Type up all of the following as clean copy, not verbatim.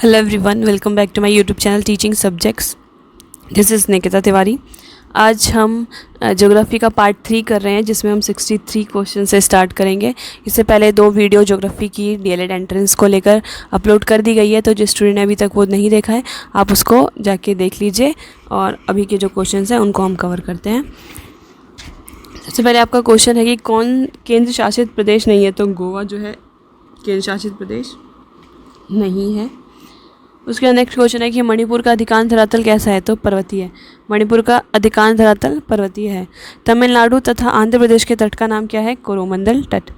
Hello everyone, welcome back to my YouTube channel teaching subjects. This is Nikita Tiwari. आज हम geography का part 3 कर रहे हैं, जिसमें हम 63 क्वेश्चन से स्टार्ट करेंगे। इससे पहले 2 वीडियो ज्योग्राफी की डीएलएड एंट्रेंस को लेकर अपलोड कर दी गई है, तो जिस स्टूडेंट ने अभी तक वो नहीं देखा है आप उसको जाके देख लीजिए। और अभी के जो क्वेश्चन हैं उनको हम कवर करते हैं। सबसे पहले आपका क्वेश्चन है कि कौन केंद्र शासित प्रदेश नहीं है। तो गोवा जो है केंद्र शासित प्रदेश नहीं है। उसके बाद नेक्स्ट क्वेश्चन है कि मणिपुर का अधिकांश धरातल कैसा है। तो पर्वतीय है। मणिपुर का अधिकांश धरातल पर्वतीय है। तमिलनाडु तथा आंध्र प्रदेश के तट का नाम क्या है। कोरोमंडल तट।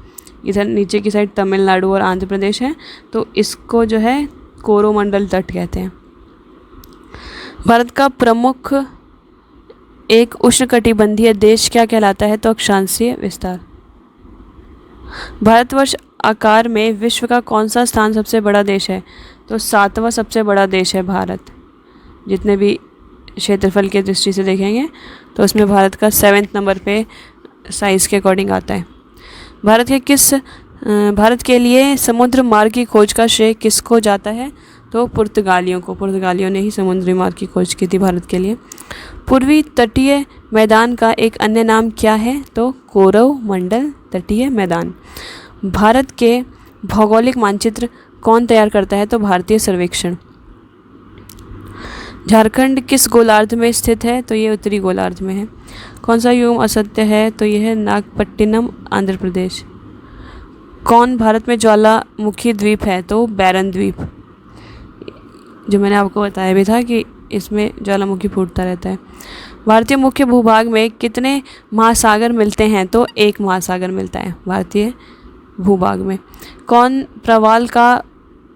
इधर नीचे की साइड तमिलनाडु और आंध्र प्रदेश है, तो इसको जो है कोरोमंडल तट कहते हैं। भारत का प्रमुख एक उष्णकटिबंधीय देश क्या कहलाता है। तो अक्षांशीय विस्तार। भारतवर्ष आकार में विश्व का कौन सा स्थान सबसे बड़ा देश है। तो 7वां सबसे बड़ा देश है भारत। जितने भी क्षेत्रफल के दृष्टि से देखेंगे तो उसमें भारत का 7वें नंबर पे साइज़ के अकॉर्डिंग आता है। भारत के लिए समुद्र मार्ग की खोज का श्रेय किसको जाता है। तो पुर्तगालियों को। पुर्तगालियों ने ही समुद्री मार्ग की खोज की थी भारत के लिए। पूर्वी तटीय मैदान का एक अन्य नाम क्या है। तो कोरोमंडल तटीय मैदान। भारत के भौगोलिक मानचित्र कौन तैयार करता है। तो भारतीय सर्वेक्षण। झारखंड किस गोलार्ध में स्थित है। तो ये उत्तरी गोलार्ध में है। कौन सा युग्म असत्य है। तो यह है नागपट्टिनम आंध्र प्रदेश। कौन भारत में ज्वालामुखी द्वीप है। तो बैरन द्वीप, जो मैंने आपको बताया भी था कि इसमें ज्वालामुखी फूटता रहता है। भारतीय मुख्य भूभाग में कितने महासागर मिलते हैं। तो एक महासागर मिलता है भारतीय भूभाग में। कौन प्रवाल का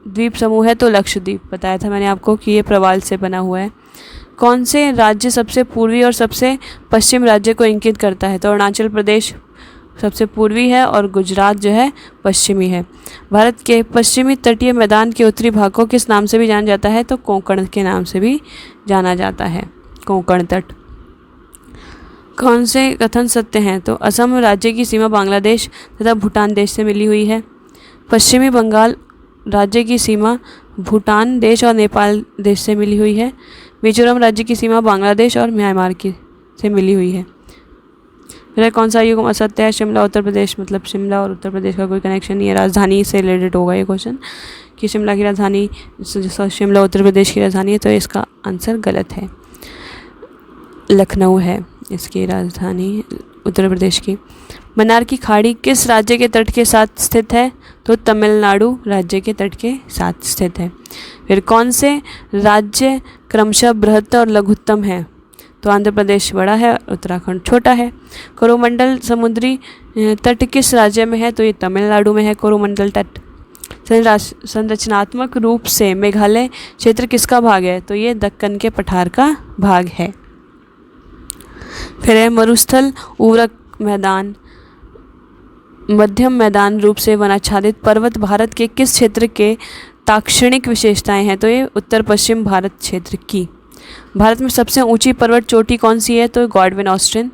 द्वीप समूह है। तो लक्षद्वीप। बताया था मैंने आपको कि ये प्रवाल से बना हुआ है। कौन से राज्य सबसे पूर्वी और सबसे पश्चिम राज्य को इंगित करता है। तो अरुणाचल प्रदेश सबसे पूर्वी है और गुजरात जो है पश्चिमी है। भारत के पश्चिमी तटीय मैदान के उत्तरी भाग को किस नाम से भी जाना जाता है। तो कोंकण के नाम से भी जाना जाता है, कोंकण तट। कौन से कथन सत्य हैं। तो असम राज्य की सीमा बांग्लादेश तथा भूटान देश से मिली हुई है। पश्चिमी बंगाल राज्य की सीमा भूटान देश और नेपाल देश से मिली हुई है। मिजोरम राज्य की सीमा बांग्लादेश और म्यांमार की से मिली हुई है। फिर कौन सा युग्म असत्य है। शिमला उत्तर प्रदेश, मतलब शिमला और उत्तर प्रदेश का कोई कनेक्शन नहीं है। राजधानी से रिलेटेड होगा ये क्वेश्चन कि शिमला की राजधानी शिमला उत्तर प्रदेश की राजधानी है, तो इसका आंसर गलत है। लखनऊ है इसकी राजधानी उत्तर प्रदेश की। मन्नार की खाड़ी किस राज्य के तट के साथ स्थित है। तो तमिलनाडु राज्य के तट के साथ स्थित है। फिर कौन से राज्य क्रमशः बृहत्तम और लघुत्तम है। तो आंध्र प्रदेश बड़ा है, उत्तराखंड छोटा है। कोरोमंडल समुद्री तट किस राज्य में है। तो ये तमिलनाडु में है कोरोमंडल तट। संरचनात्मक रूप से मेघालय क्षेत्र किसका भाग है। तो ये दक्कन के पठार का भाग है। फिर है मरुस्थल उर्वरक मैदान मध्यम मैदान रूप से वनाच्छादित पर्वत भारत के किस क्षेत्र के ताक्षणिक विशेषताएं हैं। तो ये उत्तर पश्चिम भारत क्षेत्र की। भारत में सबसे ऊंची पर्वत चोटी कौन सी है। तो गॉडविन ऑस्टिन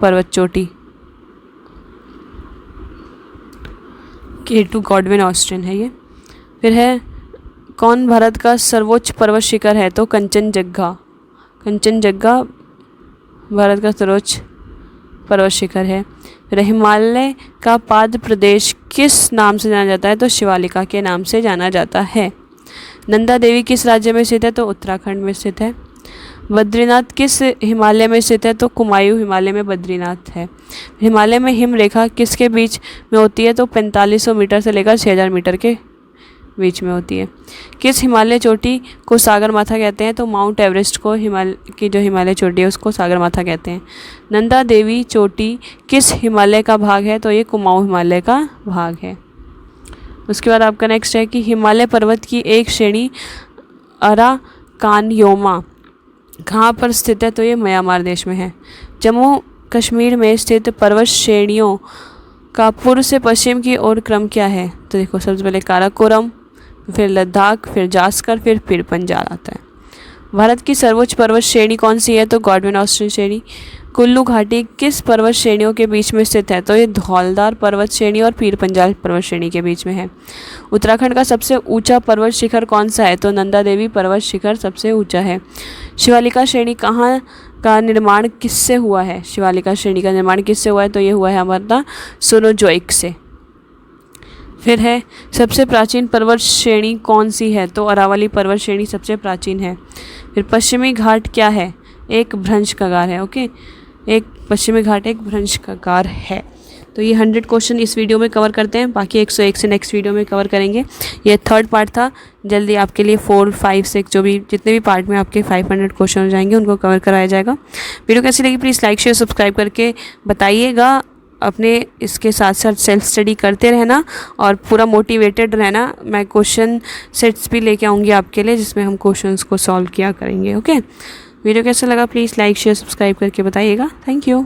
पर्वत चोटी, K2 गॉडविन ऑस्टिन है ये। फिर है कौन भारत का सर्वोच्च पर्वत शिखर है। तो कंचनजंगा। कंचनजंगा भारत का सर्वोच्च पर्वत शिखर है। फिर हिमालय का पाद प्रदेश किस नाम से जाना जाता है। तो शिवालिका के नाम से जाना जाता है। नंदा देवी किस राज्य में स्थित है। तो उत्तराखंड में स्थित है। बद्रीनाथ किस हिमालय में स्थित है। तो कुमायूं हिमालय में बद्रीनाथ है। हिमालय में हिम रेखा किसके बीच में होती है। तो 4500 मीटर से लेकर 6000 मीटर के बीच में होती है। किस हिमालय चोटी को सागरमाथा कहते हैं। तो माउंट एवरेस्ट को हिमालय चोटी है उसको सागरमाथा कहते हैं। नंदा देवी चोटी किस हिमालय का भाग है। तो ये कुमाऊं हिमालय का भाग है। उसके बाद आपका नेक्स्ट है कि हिमालय पर्वत की एक श्रेणी अराकानयोमा कहाँ पर स्थित है। तो ये म्यांमार देश में है। जम्मू कश्मीर में स्थित पर्वत श्रेणियों का पूर्व से पश्चिम की ओर क्रम क्या है। तो देखो सबसे पहले काराकोरम, फिर लद्दाख, फिर जास्कर, फिर पंजाल आता है। भारत की सर्वोच्च पर्वत श्रेणी कौन सी है? तो गॉडविन ऑस्टिन श्रेणी। कुल्लू घाटी किस पर्वत श्रेणियों के बीच में स्थित है? तो ये धौलधार पर्वत श्रेणी और पीर पंजाल पर्वत श्रेणी के बीच में है। उत्तराखंड का सबसे ऊंचा पर्वत शिखर कौन सा है? तो नंदा देवी पर्वत शिखर सबसे ऊंचा है। शिवालिका श्रेणी कहाँ का निर्माण किससे हुआ है? शिवालिका श्रेणी का निर्माण किससे हुआ है? तो ये हुआ है हमारा सोनोजोइक से। फिर है सबसे प्राचीन पर्वत श्रेणी कौन सी है? तो अरावली पर्वत श्रेणी सबसे प्राचीन है। फिर पश्चिमी घाट क्या है? एक भ्रंश कगार है। ओके, एक पश्चिमी घाट एक भ्रंश कगार है। तो ये 100 क्वेश्चन इस वीडियो में कवर करते हैं, बाकी 101 से नेक्स्ट वीडियो में कवर करेंगे। ये थर्ड पार्ट था, जल्दी आपके लिए 4, 5, 6 जो भी जितने भी पार्ट में आपके 500 क्वेश्चन हो जाएंगे उनको कवर कराया जाएगा। वीडियो कैसी लगी प्लीज़ लाइक शेयर सब्सक्राइब करके बताइएगा। अपने इसके साथ साथ सेल्फ स्टडी करते रहना और पूरा मोटिवेटेड रहना। मैं क्वेश्चन सेट्स भी लेके आऊँगी आपके लिए जिसमें हम क्वेश्चंस को सॉल्व किया करेंगे। ओके, वीडियो कैसा लगा प्लीज़ लाइक शेयर सब्सक्राइब करके बताइएगा। Thank you.